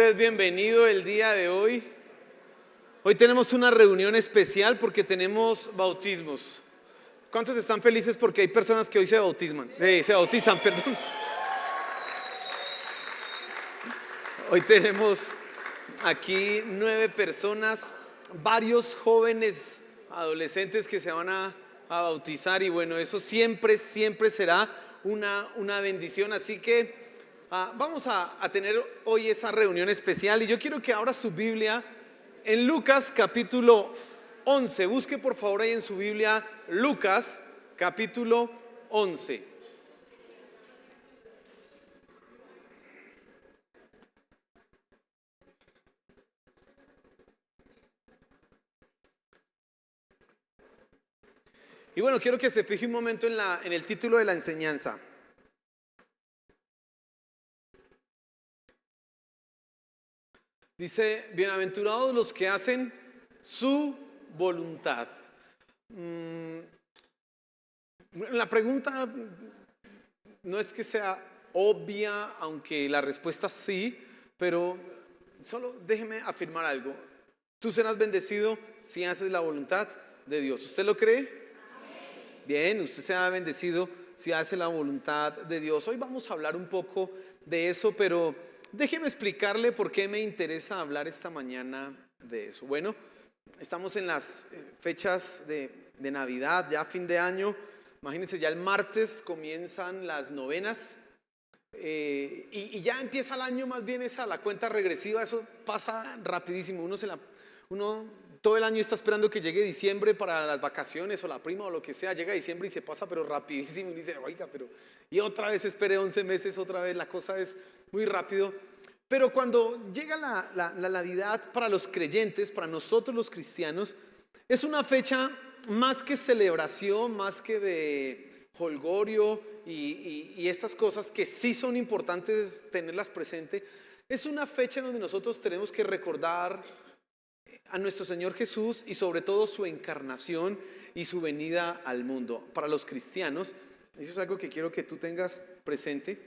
usted bienvenido el día de hoy. Hoy tenemos una reunión especial porque tenemos bautismos. ¿Cuántos están felices porque hay personas que hoy se bautizan, perdón? Hoy tenemos aquí 9 personas, varios jóvenes adolescentes que se van a bautizar y bueno, eso siempre será una bendición. Así que vamos a tener hoy esa reunión especial y yo quiero que abra su Biblia en Lucas capítulo 11. Busque por favor ahí en su Biblia Lucas capítulo 11. Y bueno, quiero que se fije un momento en el título de la enseñanza. Dice, bienaventurados los que hacen su voluntad. La pregunta no es que sea obvia, aunque la respuesta sí, pero solo déjeme afirmar algo. Tú serás bendecido si haces la voluntad de Dios. ¿Usted lo cree? Bien, usted será bendecido si hace la voluntad de Dios. Hoy vamos a hablar un poco de eso, pero déjeme explicarle por qué me interesa hablar esta mañana de eso. Bueno, estamos en las fechas de Navidad, ya fin de año. Imagínense, ya el martes comienzan las novenas y ya empieza el año, más bien esa la cuenta regresiva. Eso pasa rapidísimo. Uno todo el año está esperando que llegue diciembre para las vacaciones o la prima o lo que sea. Llega diciembre y se pasa pero rapidísimo y dice, oiga, pero y otra vez esperé 11 meses, otra vez, la cosa es muy rápido. Pero cuando llega la Navidad para los creyentes, para nosotros los cristianos, es una fecha más que celebración, más que de jolgorio y estas cosas que sí son importantes tenerlas presentes. Es una fecha en donde nosotros tenemos que recordar a nuestro Señor Jesús y sobre todo su encarnación y su venida al mundo. Para los cristianos, eso es algo que quiero que tú tengas presente.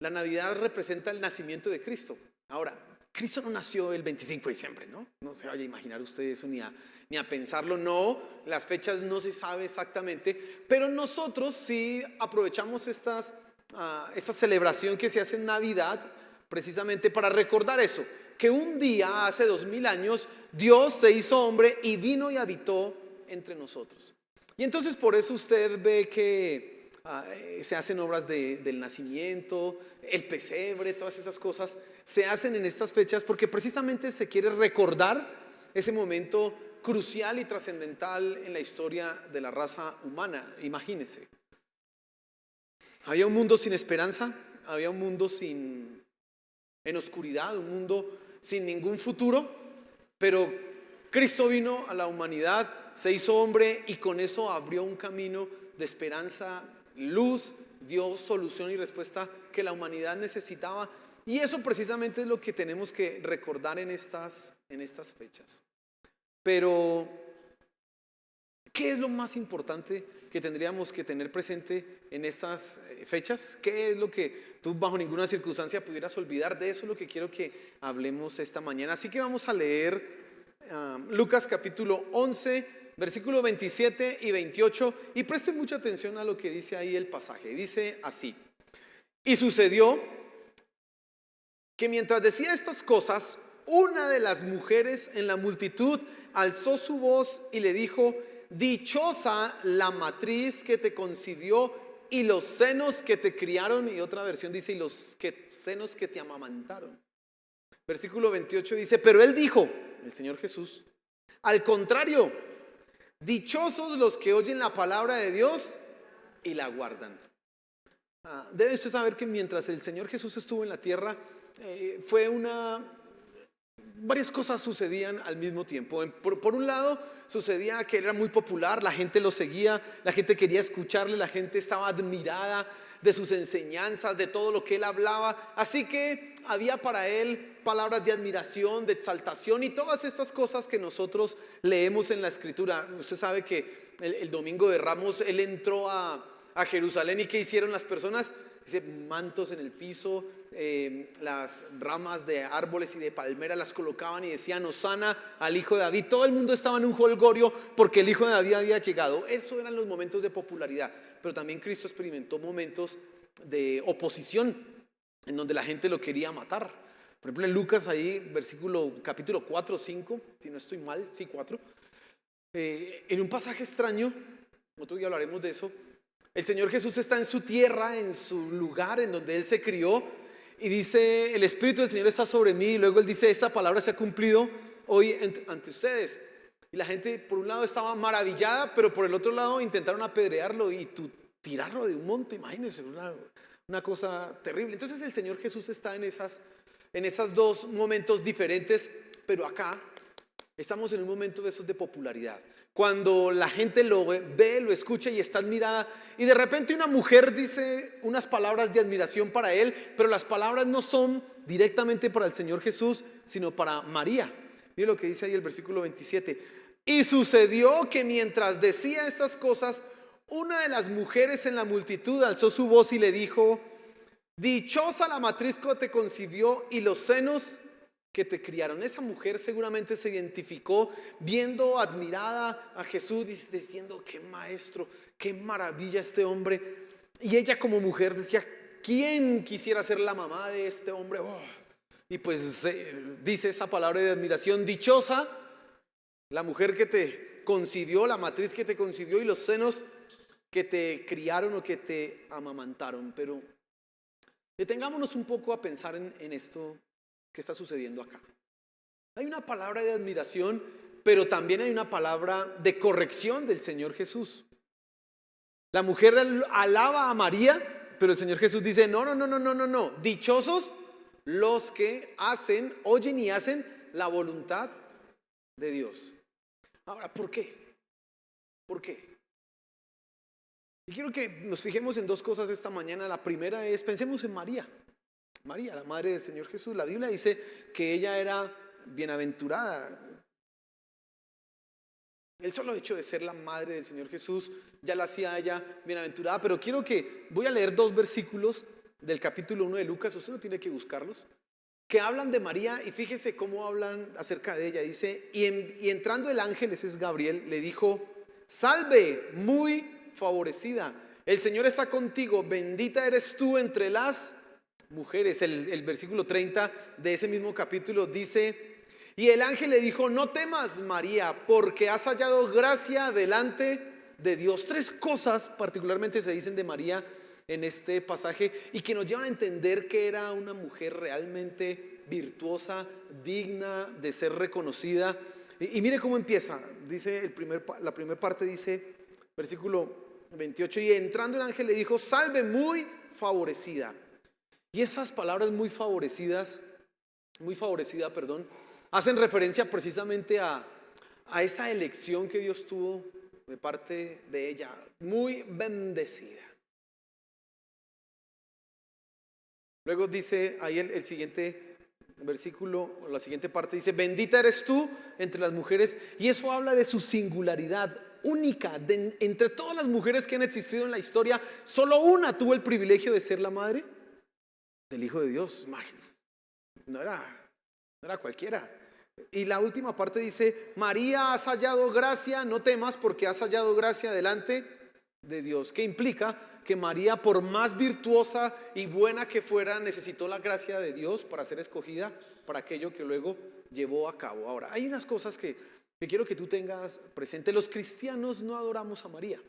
La Navidad representa el nacimiento de Cristo. Ahora, Cristo no nació el 25 de diciembre, ¿no? No se vaya a imaginar usted eso ni a pensarlo, no. Las fechas no se sabe exactamente, pero nosotros sí aprovechamos esta celebración que se hace en Navidad precisamente para recordar eso, que un día, hace 2000 años, Dios se hizo hombre y vino y habitó entre nosotros. Y entonces por eso usted ve que se hacen obras del nacimiento, el pesebre, todas esas cosas se hacen en estas fechas porque precisamente se quiere recordar ese momento crucial y trascendental en la historia de la raza humana. Imagínese, había un mundo sin esperanza, había un mundo en oscuridad, un mundo sin ningún futuro, pero Cristo vino a la humanidad, se hizo hombre y con eso abrió un camino de esperanza, luz, dio solución y respuesta que la humanidad necesitaba. Y eso precisamente es lo que tenemos que recordar en estas fechas. Pero, ¿qué es lo más importante que tendríamos que tener presente en estas fechas? ¿Qué es lo que tú bajo ninguna circunstancia pudieras olvidar? De eso es lo que quiero que hablemos esta mañana. Así que vamos a leer Lucas capítulo 11, versículo 27 y 28 y presten mucha atención a lo que dice ahí el pasaje. Dice así: y sucedió que mientras decía estas cosas, una de las mujeres en la multitud alzó su voz y le dijo: dichosa la matriz que te concibió y los senos que te criaron. Y otra versión dice: y los senos que te amamantaron. Versículo 28 dice: pero él dijo, el Señor Jesús, al contrario, dichosos los que oyen la palabra de Dios y la guardan. Debe usted saber que mientras el Señor Jesús estuvo en la tierra, varias cosas sucedían al mismo tiempo. Por un lado, sucedía que era muy popular, la gente lo seguía, la gente quería escucharle, la gente estaba admirada de sus enseñanzas, de todo lo que él hablaba. Así que había para él palabras de admiración, de exaltación y todas estas cosas que nosotros leemos en la Escritura. Usted sabe que el domingo de Ramos él entró a Jerusalén y ¿qué hicieron las personas? dice mantos en el piso, las ramas de árboles y de palmera las colocaban y decían Hosana al hijo de David. Todo el mundo estaba en un jolgorio porque el hijo de David había llegado. Esos eran los momentos de popularidad, pero también Cristo experimentó momentos de oposición en donde la gente lo quería matar. Por ejemplo, en Lucas, ahí, capítulo 4, 5, si no estoy mal, sí, 4, en un pasaje extraño, otro día hablaremos de eso, el Señor Jesús está en su tierra, en su lugar, en donde Él se crió, y dice, el Espíritu del Señor está sobre mí, y luego Él dice, esta palabra se ha cumplido hoy ante ustedes. Y la gente, por un lado, estaba maravillada, pero por el otro lado, intentaron apedrearlo y tirarlo de un monte, imagínense, una cosa terrible. Entonces el Señor Jesús está en esos dos momentos diferentes, pero acá estamos en un momento de esos de popularidad. Cuando la gente lo ve, lo escucha y está admirada, y de repente una mujer dice unas palabras de admiración para él, pero las palabras no son directamente para el Señor Jesús, sino para María. Mire lo que dice ahí el versículo 27. Y sucedió que mientras decía estas cosas, una de las mujeres en la multitud alzó su voz y le dijo: dichosa la matriz que te concibió y los senos que te criaron. Esa mujer seguramente se identificó viendo admirada a Jesús, diciendo: qué maestro, qué maravilla este hombre. Y ella como mujer decía: ¿quién quisiera ser la mamá de este hombre? Oh. Y pues dice esa palabra de admiración: dichosa la mujer que te concibió, la matriz que te concibió y los senos que te criaron o que te amamantaron. Pero detengámonos un poco a pensar en esto que está sucediendo acá. Hay una palabra de admiración, pero también hay una palabra de corrección del Señor Jesús. La mujer alaba a María, pero el Señor Jesús dice: no. Dichosos los que oyen y hacen la voluntad de Dios. Ahora, ¿por qué? ¿Por qué? Y quiero que nos fijemos en dos cosas esta mañana. La primera es, pensemos en María. María, la madre del Señor Jesús. La Biblia dice que ella era bienaventurada. El solo hecho de ser la madre del Señor Jesús ya la hacía a ella bienaventurada. Pero voy a leer dos versículos del capítulo 1 de Lucas. Usted no tiene que buscarlos, que hablan de María, y fíjese cómo hablan acerca de ella. Dice: y entrando el ángel, ese es Gabriel, le dijo: salve, muy favorecida, el Señor está contigo, bendita eres tú entre las mujeres. El versículo 30 de ese mismo capítulo dice: y el ángel le dijo: no temas, María, porque has hallado gracia delante de Dios. Tres cosas particularmente se dicen de María en este pasaje y que nos llevan a entender que era una mujer realmente virtuosa, digna de ser reconocida. Y mire cómo empieza. Dice la primera parte, dice versículo 28: y entrando el ángel le dijo: salve, muy favorecida. Y esas palabras muy favorecida, hacen referencia precisamente a esa elección que Dios tuvo de parte de ella, muy bendecida. Luego dice ahí el siguiente versículo, la siguiente parte dice: bendita eres tú entre las mujeres. Y eso habla de su singularidad única. Entre todas las mujeres que han existido en la historia, solo una tuvo el privilegio de ser la madre del Hijo de Dios. No era cualquiera. Y la última parte dice: María, has hallado gracia, no temas, porque has hallado gracia delante de Dios. Que implica que María, por más virtuosa y buena que fuera, necesitó la gracia de Dios para ser escogida para aquello que luego llevó a cabo. Ahora, hay unas cosas que quiero que tú tengas presente. Los cristianos no adoramos a María,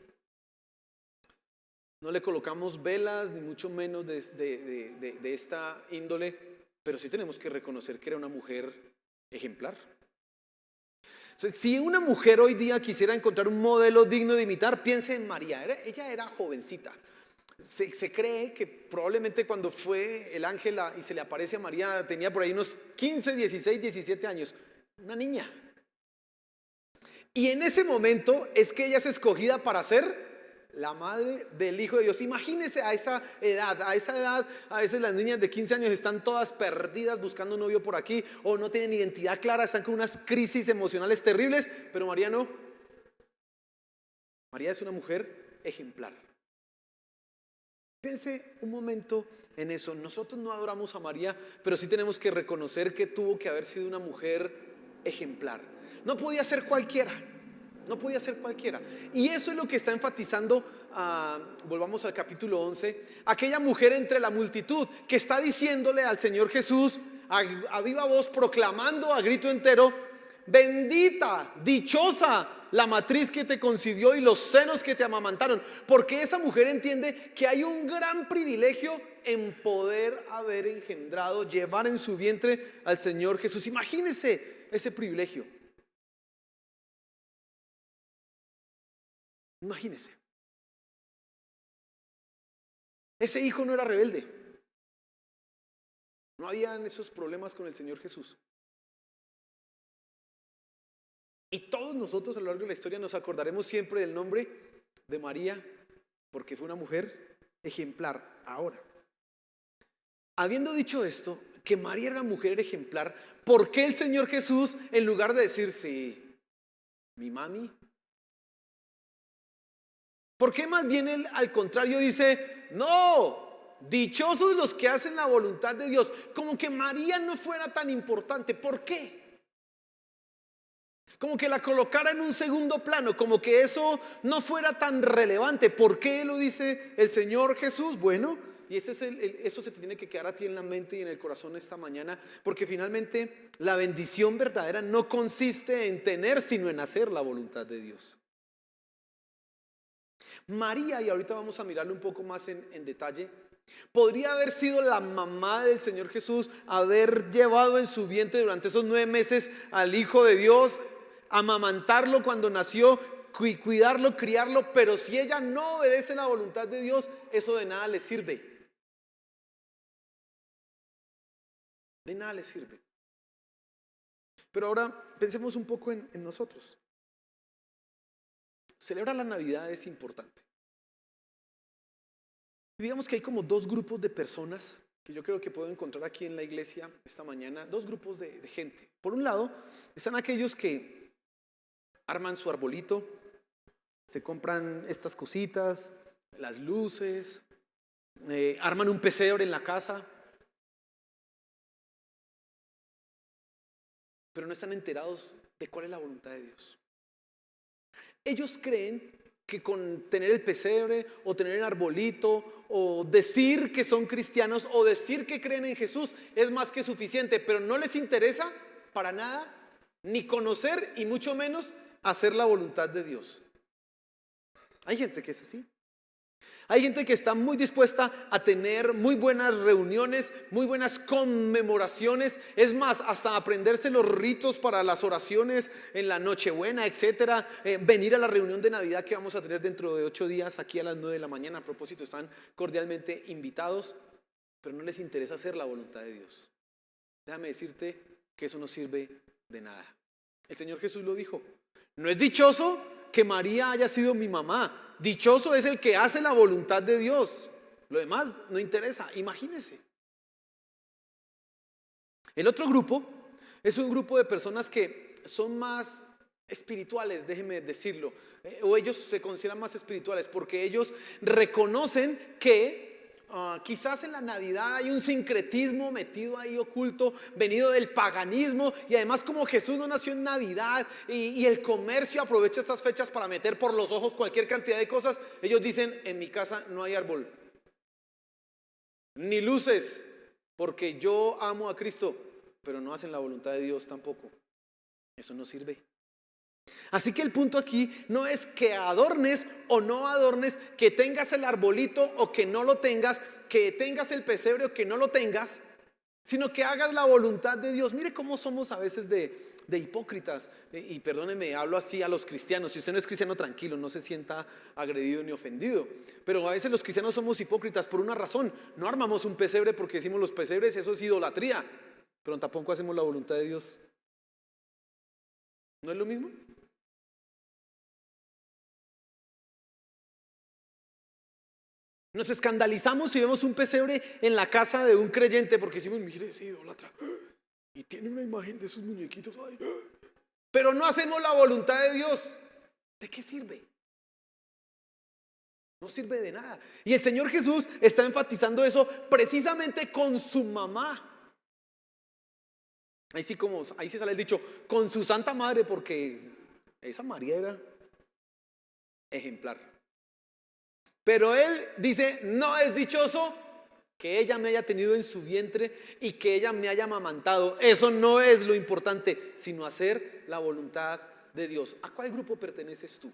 no le colocamos velas, ni mucho menos de esta índole, pero sí tenemos que reconocer que era una mujer ejemplar. Entonces, si una mujer hoy día quisiera encontrar un modelo digno de imitar, piense en María. Ella era jovencita. Se cree que probablemente cuando fue el ángel y se le aparece a María, tenía por ahí unos 15, 16, 17 años. Una niña. Y en ese momento es que ella es escogida para ser la madre del Hijo de Dios. Imagínese a esa edad, a veces las niñas de 15 años están todas perdidas buscando un novio por aquí, o no tienen identidad clara, están con unas crisis emocionales terribles, pero María no. María es una mujer ejemplar. Piense un momento en eso. Nosotros no adoramos a María, pero sí tenemos que reconocer que tuvo que haber sido una mujer ejemplar. No podía ser cualquiera. No podía ser cualquiera. Y eso es lo que está enfatizando, volvamos al capítulo 11, aquella mujer entre la multitud que está diciéndole al Señor Jesús a viva voz, proclamando a grito entero: bendita, dichosa la matriz que te concibió y los senos que te amamantaron. Porque esa mujer entiende que hay un gran privilegio en poder haber engendrado, llevar en su vientre al Señor Jesús. Imagínese ese privilegio. Imagínese. Ese hijo no era rebelde. No habían esos problemas con el Señor Jesús. Y todos nosotros a lo largo de la historia nos acordaremos siempre del nombre de María, porque fue una mujer ejemplar. Ahora, habiendo dicho esto, que María era una mujer ejemplar, ¿por qué el Señor Jesús, en lugar de decir, sí, mi mami? ¿Por qué más bien él al contrario dice, no, dichosos los que hacen la voluntad de Dios? Como que María no fuera tan importante. ¿Por qué? Como que la colocara en un segundo plano, como que eso no fuera tan relevante. ¿Por qué lo dice el Señor Jesús? Bueno, y eso se te tiene que quedar a ti en la mente y en el corazón esta mañana, porque finalmente la bendición verdadera no consiste en tener, sino en hacer la voluntad de Dios. María, y ahorita vamos a mirarlo un poco más en detalle, podría haber sido la mamá del Señor Jesús, haber llevado en su vientre durante esos 9 meses al Hijo de Dios, amamantarlo cuando nació, cuidarlo, criarlo, pero si ella no obedece la voluntad de Dios, eso de nada le sirve. De nada le sirve. Pero ahora pensemos un poco en nosotros. Celebrar la Navidad es importante. Digamos que hay como 2 grupos de personas que yo creo que puedo encontrar aquí en la iglesia esta mañana. 2 grupos de gente. Por un lado, están aquellos que arman su arbolito, se compran estas cositas, las luces, arman un pesebre en la casa, pero no están enterados de cuál es la voluntad de Dios. Ellos creen que con tener el pesebre o tener el arbolito o decir que son cristianos o decir que creen en Jesús es más que suficiente, pero no les interesa para nada ni conocer y mucho menos hacer la voluntad de Dios. Hay gente que es así. Hay gente que está muy dispuesta a tener muy buenas reuniones, muy buenas conmemoraciones, es más, hasta aprenderse los ritos para las oraciones en la Nochebuena, etcétera, venir a la reunión de Navidad que vamos a tener dentro de 8 días aquí a las 9 de la mañana. A propósito, están cordialmente invitados, pero no les interesa hacer la voluntad de Dios. Déjame decirte que eso no sirve de nada. El Señor Jesús lo dijo: no es dichoso que María haya sido mi mamá, dichoso es el que hace la voluntad de Dios. Lo demás no interesa. Imagínense. El otro grupo es un grupo de personas que son más espirituales, déjenme decirlo, o ellos se consideran más espirituales porque ellos reconocen que quizás en la Navidad hay un sincretismo metido ahí oculto, venido del paganismo, y además como Jesús no nació en Navidad y el comercio aprovecha estas fechas para meter por los ojos cualquier cantidad de cosas, ellos dicen: en mi casa no hay árbol, ni luces, porque yo amo a Cristo, pero no hacen la voluntad de Dios tampoco. Eso no sirve. Así que el punto aquí no es que adornes o no adornes, que tengas el arbolito o que no lo tengas, que tengas el pesebre o que no lo tengas, sino que hagas la voluntad de Dios. Mire cómo somos a veces de hipócritas, y perdónenme, hablo así a los cristianos. Si usted no es cristiano, tranquilo, no se sienta agredido ni ofendido, pero a veces los cristianos somos hipócritas por una razón. No armamos un pesebre porque decimos los pesebres, eso es idolatría, pero tampoco hacemos la voluntad de Dios. ¿No es lo mismo? Nos escandalizamos si vemos un pesebre en la casa de un creyente porque decimos: mire ese idólatra, y tiene una imagen de esos muñequitos, ay. Pero no hacemos la voluntad de Dios. ¿De qué sirve? No sirve de nada. Y el Señor Jesús está enfatizando eso precisamente con su mamá. Ahí sí sale el dicho, con su santa madre, porque esa María era ejemplar. Pero él dice, no es dichoso que ella me haya tenido en su vientre y que ella me haya amamantado. Eso no es lo importante, sino hacer la voluntad de Dios. ¿A cuál grupo perteneces tú?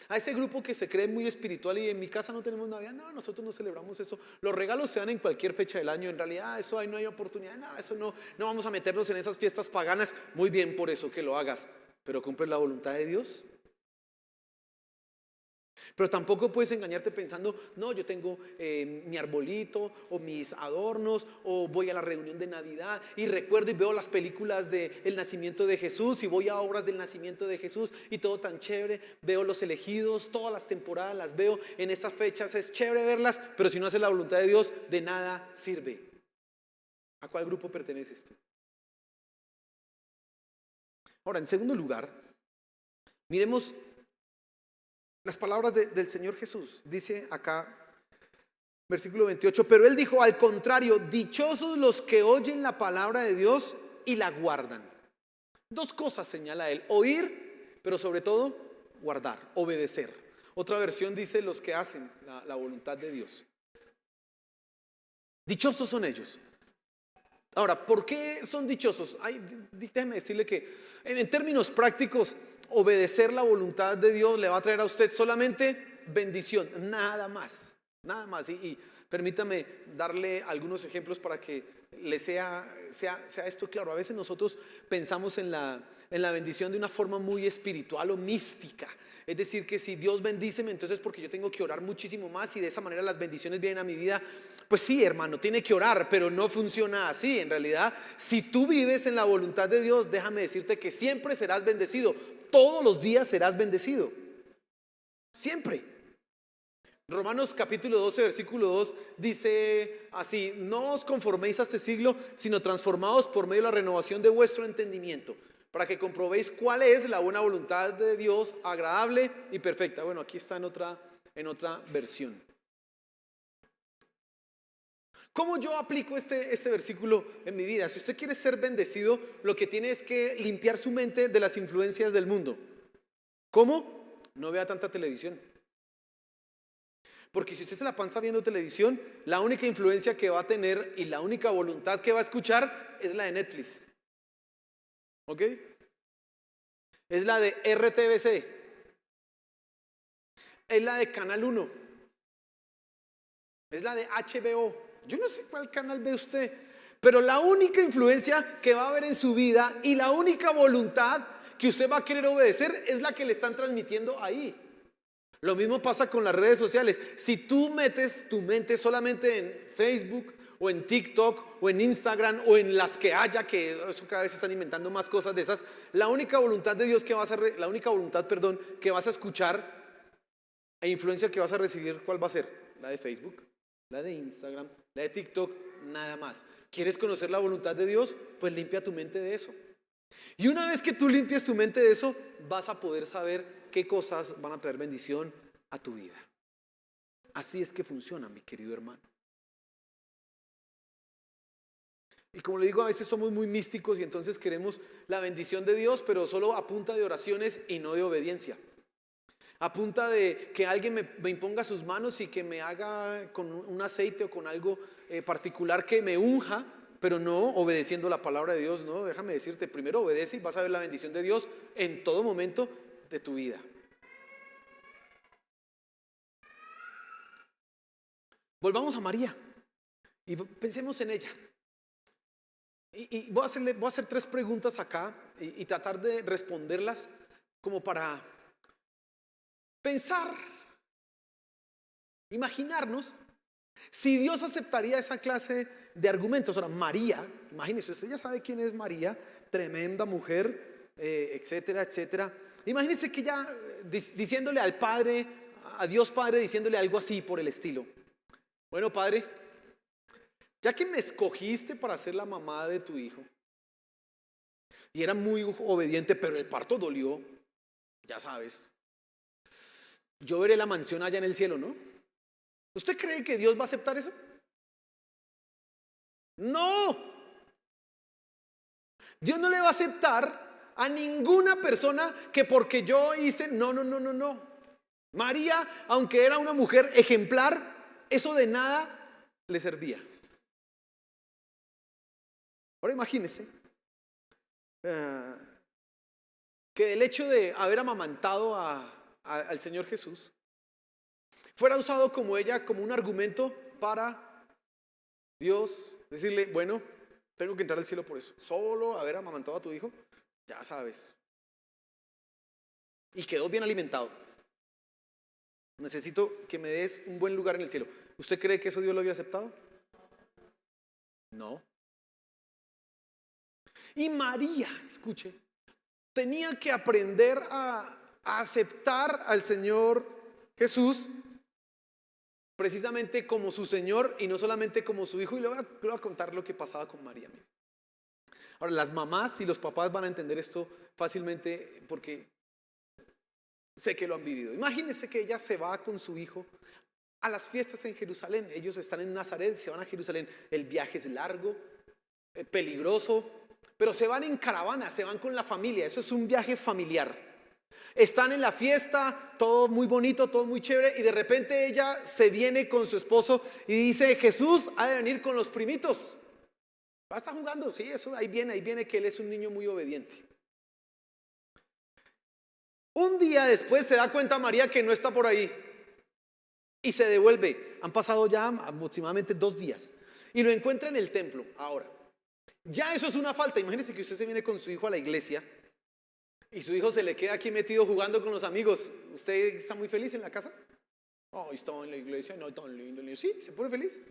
A ese grupo que se cree muy espiritual y en mi casa no tenemos Navidad. No, nosotros no celebramos eso. Los regalos se dan en cualquier fecha del año. En realidad eso ahí no hay oportunidad. No, eso no vamos a meternos en esas fiestas paganas. Muy bien por eso que lo hagas, pero ¿cumples la voluntad de Dios? Pero tampoco puedes engañarte pensando, no, yo tengo mi arbolito o mis adornos, o voy a la reunión de Navidad y recuerdo y veo las películas del nacimiento de Jesús y voy a obras del nacimiento de Jesús y todo tan chévere, veo Los Elegidos, todas las temporadas las veo en esas fechas, es chévere verlas, pero si no haces la voluntad de Dios, de nada sirve. ¿A cuál grupo perteneces tú? Ahora, en segundo lugar, miremos las palabras del Señor Jesús. Dice acá, versículo 28, pero Él dijo, al contrario, dichosos los que oyen la palabra de Dios y la guardan. Dos cosas señala Él, oír, pero sobre todo guardar, obedecer. Otra versión dice los que hacen la voluntad de Dios. Dichosos son ellos. Ahora, ¿por qué son dichosos? Déjeme decirle que en términos prácticos, obedecer la voluntad de Dios le va a traer a usted solamente bendición, nada más, nada más. Y permítame darle algunos ejemplos para que le sea esto claro. A veces nosotros pensamos en la bendición de una forma muy espiritual o mística. Es decir, que si Dios bendíceme, entonces porque yo tengo que orar muchísimo más y de esa manera las bendiciones vienen a mi vida. Pues sí, hermano, tiene que orar, pero no funciona así. En realidad, si tú vives en la voluntad de Dios, déjame decirte que siempre serás bendecido. Todos los días serás bendecido. Siempre. Romanos capítulo 12, versículo 2 dice así, no os conforméis a este siglo, sino transformaos por medio de la renovación de vuestro entendimiento, para que comprobéis cuál es la buena voluntad de Dios, agradable y perfecta. Bueno, aquí está en otra versión. ¿Cómo yo aplico este versículo en mi vida? Si usted quiere ser bendecido, lo que tiene es que limpiar su mente de las influencias del mundo. ¿Cómo? No vea tanta televisión. Porque si usted se la pasa viendo televisión, la única influencia que va a tener y la única voluntad que va a escuchar es la de Netflix. ¿Ok? Es la de RTBC. Es la de Canal 1. Es la de HBO. Yo no sé cuál canal ve usted, pero la única influencia que va a haber en su vida y la única voluntad que usted va a querer obedecer es la que le están transmitiendo ahí. Lo mismo pasa con las redes sociales. Si tú metes tu mente solamente en Facebook o en TikTok o en Instagram o en las que haya, que eso cada vez están inventando más cosas de esas, la única voluntad de Dios que vas a la única voluntad, perdón, que vas a escuchar e influencia que vas a recibir, ¿cuál va a ser? La de Facebook, la de Instagram, la de TikTok, nada más. ¿Quieres conocer la voluntad de Dios? Pues limpia tu mente de eso. Y una vez que tú limpies tu mente de eso, vas a poder saber qué cosas van a traer bendición a tu vida. Así es que funciona, mi querido hermano. Y como le digo, a veces somos muy místicos y entonces queremos la bendición de Dios, pero solo a punta de oraciones y no de obediencia. A punta de que alguien me imponga sus manos y que me haga con un aceite o con algo particular que me unja, pero no obedeciendo la palabra de Dios. No, déjame decirte, primero obedece y vas a ver la bendición de Dios en todo momento de tu vida. Volvamos a María y pensemos en ella. Y voy a hacer 3 preguntas acá y tratar de responderlas como para pensar, imaginarnos si Dios aceptaría esa clase de argumentos. Ahora, María, imagínense, usted ya sabe quién es María, tremenda mujer, etcétera, etcétera. Imagínense que ella diciéndole al Padre, a Dios Padre, diciéndole algo así por el estilo. Bueno, Padre, ya que me escogiste para ser la mamá de tu hijo, y era muy obediente, pero el parto dolió, ya sabes. yo veré la mansión allá en el cielo, ¿no? ¿Usted cree que Dios va a aceptar eso? No, Dios no le va a aceptar a ninguna persona que porque yo hice, no, no, no, no, no. María, aunque era una mujer ejemplar, eso de nada le servía. Ahora imagínese que el hecho de haber amamantado al Señor Jesús fuera usado como ella, como un argumento para Dios decirle, bueno, tengo que entrar al cielo por eso. Solo haber amamantado a tu hijo, ya sabes. Y quedó bien alimentado. Necesito que me des un buen lugar en el cielo. ¿Usted cree que eso Dios lo había aceptado? No. Y María, escuche, tenía que aprender a aceptar al Señor Jesús precisamente como su Señor y no solamente como su hijo. Y le voy a contar lo que pasaba con María. Ahora, las mamás y los papás van a entender esto fácilmente porque sé que lo han vivido. Imagínense que ella se va con su hijo a las fiestas en Jerusalén. Ellos están en Nazaret, se van a Jerusalén. El viaje es largo, peligroso, pero se van en caravana, se van con la familia. Eso es un viaje familiar. Están en la fiesta, todo muy bonito, todo muy chévere, y de repente ella se viene con su esposo y dice, Jesús ha de venir con los primitos. Va a estar jugando, sí, eso ahí viene que él es un niño muy obediente. Un día después se da cuenta María que no está por ahí y se devuelve. Han pasado ya aproximadamente 2 días y lo encuentra en el templo. Ahora, ya eso es una falta. Imagínense que usted se viene con su hijo a la iglesia y su hijo se le queda aquí metido jugando con los amigos. ¿Usted está muy feliz en la casa? Oh, estaba en la iglesia, no, tan lindo. Sí, ¿se pone feliz?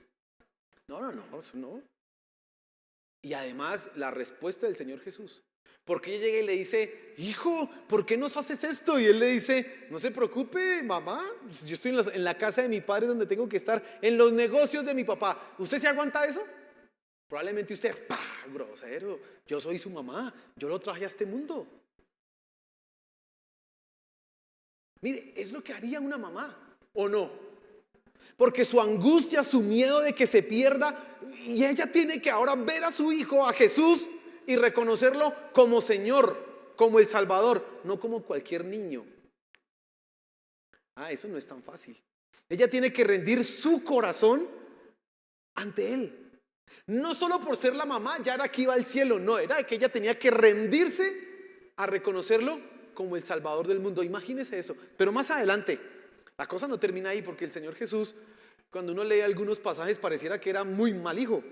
No, eso no. Y además la respuesta del Señor Jesús. Porque ella llega y le dice, hijo, ¿por qué nos haces esto? Y él le dice, no se preocupe, mamá, yo estoy en la casa de mi padre donde tengo que estar, en los negocios de mi papá. ¿Usted se aguanta eso? Probablemente usted, ¡pah! Grosero, yo soy su mamá, yo lo traje a este mundo. Mire, es lo que haría una mamá, ¿o no? Porque su angustia, su miedo de que se pierda, y ella tiene que ahora ver a su hijo, a Jesús, y reconocerlo como Señor, como el Salvador, no como cualquier niño. Eso no es tan fácil. Ella tiene que rendir su corazón ante Él. No solo por ser la mamá, ya era que iba al cielo, no, era que ella tenía que rendirse a reconocerlo como el Salvador del mundo. Imagínese eso. Pero más adelante, la cosa no termina ahí, porque el Señor Jesús, cuando uno lee algunos pasajes, pareciera que era muy mal hijo.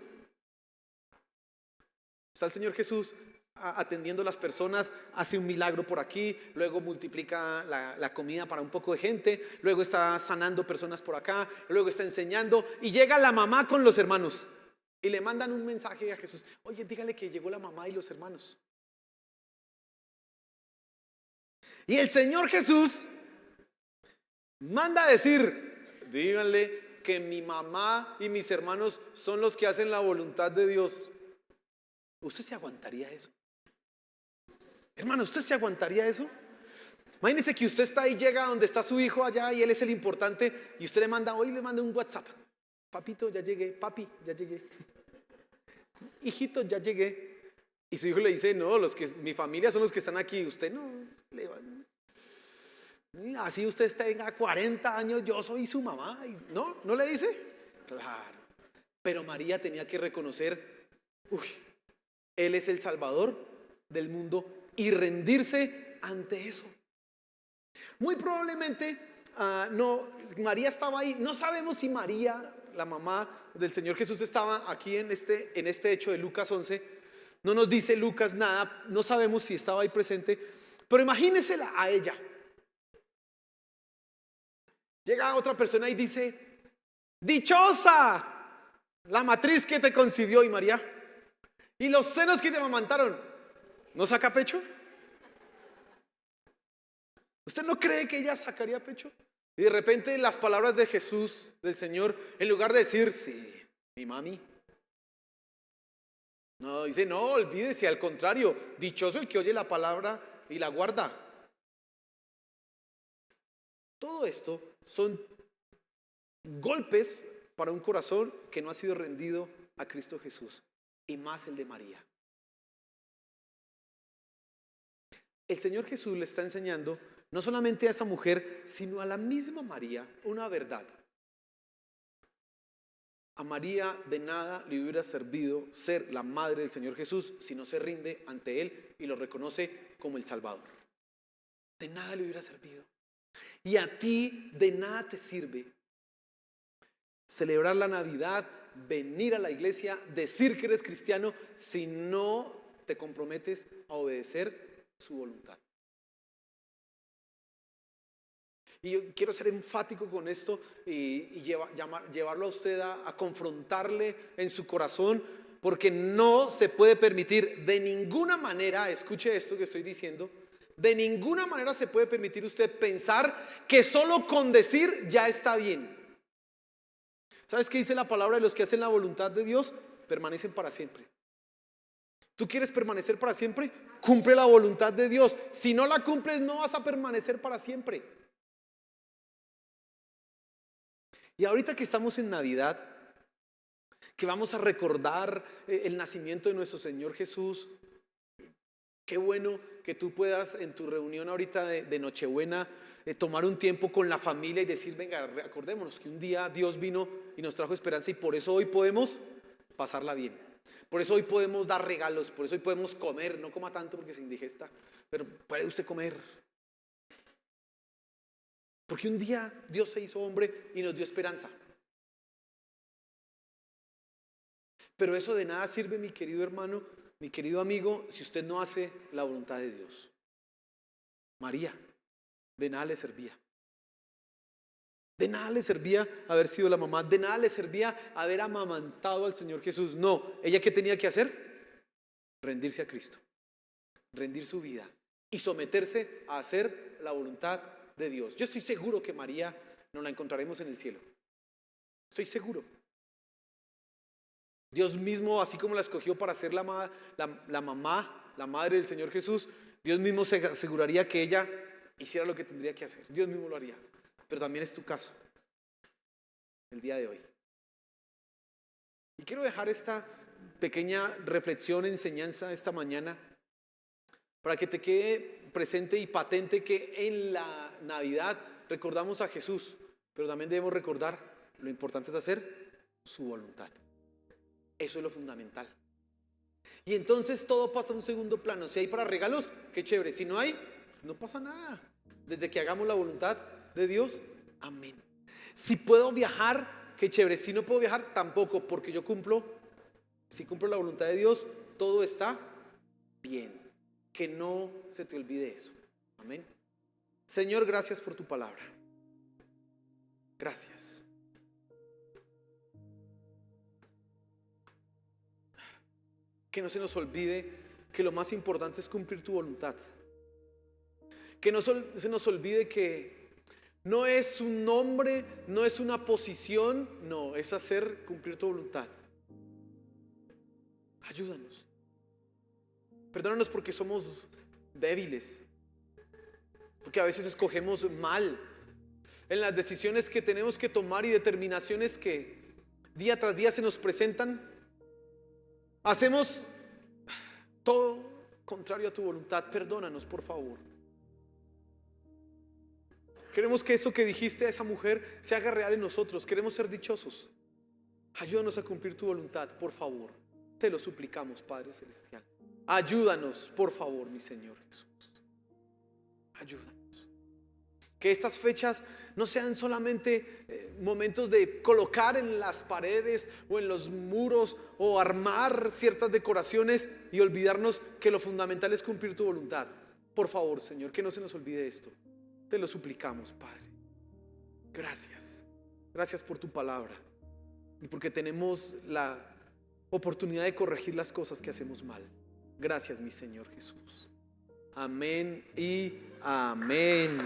Está el Señor Jesús atendiendo a las personas, hace un milagro por aquí, luego multiplica la comida para un poco de gente, luego está sanando personas por acá, luego está enseñando y llega la mamá con los hermanos y le mandan un mensaje a Jesús. Oye, dígale que llegó la mamá y los hermanos. Y el Señor Jesús manda a decir, díganle que mi mamá y mis hermanos son los que hacen la voluntad de Dios. ¿Usted se aguantaría eso? Hermano, ¿usted se aguantaría eso? Imagínese que usted está ahí, llega donde está su hijo allá y él es el importante y usted le manda un WhatsApp. Papito, ya llegué, papi, ya llegué. Hijito, ya llegué. Y su hijo le dice, no, mi familia son los que están aquí. Usted no, así usted tenga 40 años, yo soy su mamá. ¿No le dice? Claro. Pero María tenía que reconocer, Él es el Salvador del mundo y rendirse ante eso. Muy probablemente María estaba ahí. No sabemos si María, la mamá del Señor Jesús, estaba aquí en este hecho de Lucas 11. No nos dice Lucas nada, no sabemos si estaba ahí presente, pero imagínensela a ella. Llega otra persona y dice, dichosa la matriz que te concibió. Y María, y los senos que te amamantaron, ¿no saca pecho? ¿Usted no cree que ella sacaría pecho? Y de repente las palabras de Jesús, del Señor, en lugar de decir, sí, mi mami. No, dice, no, olvídese, al contrario, dichoso el que oye la palabra y la guarda. Todo esto son golpes para un corazón que no ha sido rendido a Cristo Jesús, y más el de María. El Señor Jesús le está enseñando no solamente a esa mujer, sino a la misma María, una verdad. A María de nada le hubiera servido ser la madre del Señor Jesús si no se rinde ante Él y lo reconoce como el Salvador. De nada le hubiera servido. Y a ti de nada te sirve celebrar la Navidad, venir a la iglesia, decir que eres cristiano si no te comprometes a obedecer su voluntad. Y yo quiero ser enfático con esto y llevarlo a usted a confrontarle en su corazón, porque no se puede permitir de ninguna manera, escuche esto que estoy diciendo, de ninguna manera se puede permitir usted pensar que solo con decir ya está bien. ¿Sabes qué dice la palabra de los que hacen la voluntad de Dios? Permanecen para siempre. ¿Tú quieres permanecer para siempre? Cumple la voluntad de Dios. Si no la cumples, no vas a permanecer para siempre. Y ahorita que estamos en Navidad, que vamos a recordar el nacimiento de nuestro Señor Jesús, qué bueno que tú puedas en tu reunión ahorita de Nochebuena tomar un tiempo con la familia y decir, venga, acordémonos que un día Dios vino y nos trajo esperanza, y por eso hoy podemos pasarla bien. Por eso hoy podemos dar regalos, por eso hoy podemos comer. No coma tanto porque se indigesta, pero puede usted comer. Porque un día Dios se hizo hombre y nos dio esperanza. Pero eso de nada sirve, mi querido hermano, mi querido amigo, si usted no hace la voluntad de Dios. María, de nada le servía. De nada le servía haber sido la mamá, de nada le servía haber amamantado al Señor Jesús. No, ¿ella qué tenía que hacer? Rendirse a Cristo, rendir su vida y someterse a hacer la voluntad de Dios. Yo estoy seguro que María nos la encontraremos en el cielo. Estoy seguro. Dios mismo, así como la escogió para ser la mamá, la madre del Señor Jesús, Dios mismo se aseguraría que ella hiciera lo que tendría que hacer. Dios mismo lo haría. Pero también es tu caso, el día de hoy. Y quiero dejar esta pequeña reflexión, enseñanza esta mañana, para que te quede presente y patente que en la Navidad recordamos a Jesús, pero también debemos recordar lo importante es hacer su voluntad. Eso es lo fundamental. Y entonces todo pasa a un segundo plano. Si hay para regalos, qué chévere. Si no hay, no pasa nada. Desde que hagamos la voluntad de Dios, amén. Si puedo viajar, qué chévere. Si no puedo viajar, tampoco, porque yo si cumplo la voluntad de Dios, todo está bien. Que no se te olvide eso. Amén. Señor, gracias por tu palabra. Gracias. Que no se nos olvide que lo más importante es cumplir tu voluntad. Que no se nos olvide que no es un nombre, no es una posición, no, es cumplir tu voluntad. Ayúdanos. Perdónanos porque somos débiles, porque a veces escogemos mal en las decisiones que tenemos que tomar y determinaciones que día tras día se nos presentan. Hacemos todo contrario a tu voluntad. Perdónanos, por favor. Queremos que eso que dijiste a esa mujer se haga real en nosotros. Queremos ser dichosos. Ayúdanos a cumplir tu voluntad, por favor. Te lo suplicamos, Padre Celestial. Ayúdanos, por favor, mi Señor Jesús. Ayúdanos. Que estas fechas no sean solamente momentos de colocar en las paredes o en los muros o armar ciertas decoraciones y olvidarnos que lo fundamental es cumplir tu voluntad. Por favor, Señor, que no se nos olvide esto. Te lo suplicamos, Padre. Gracias. Gracias por tu palabra y porque tenemos la oportunidad de corregir las cosas que hacemos mal. Gracias, mi Señor Jesús. Amén y amén.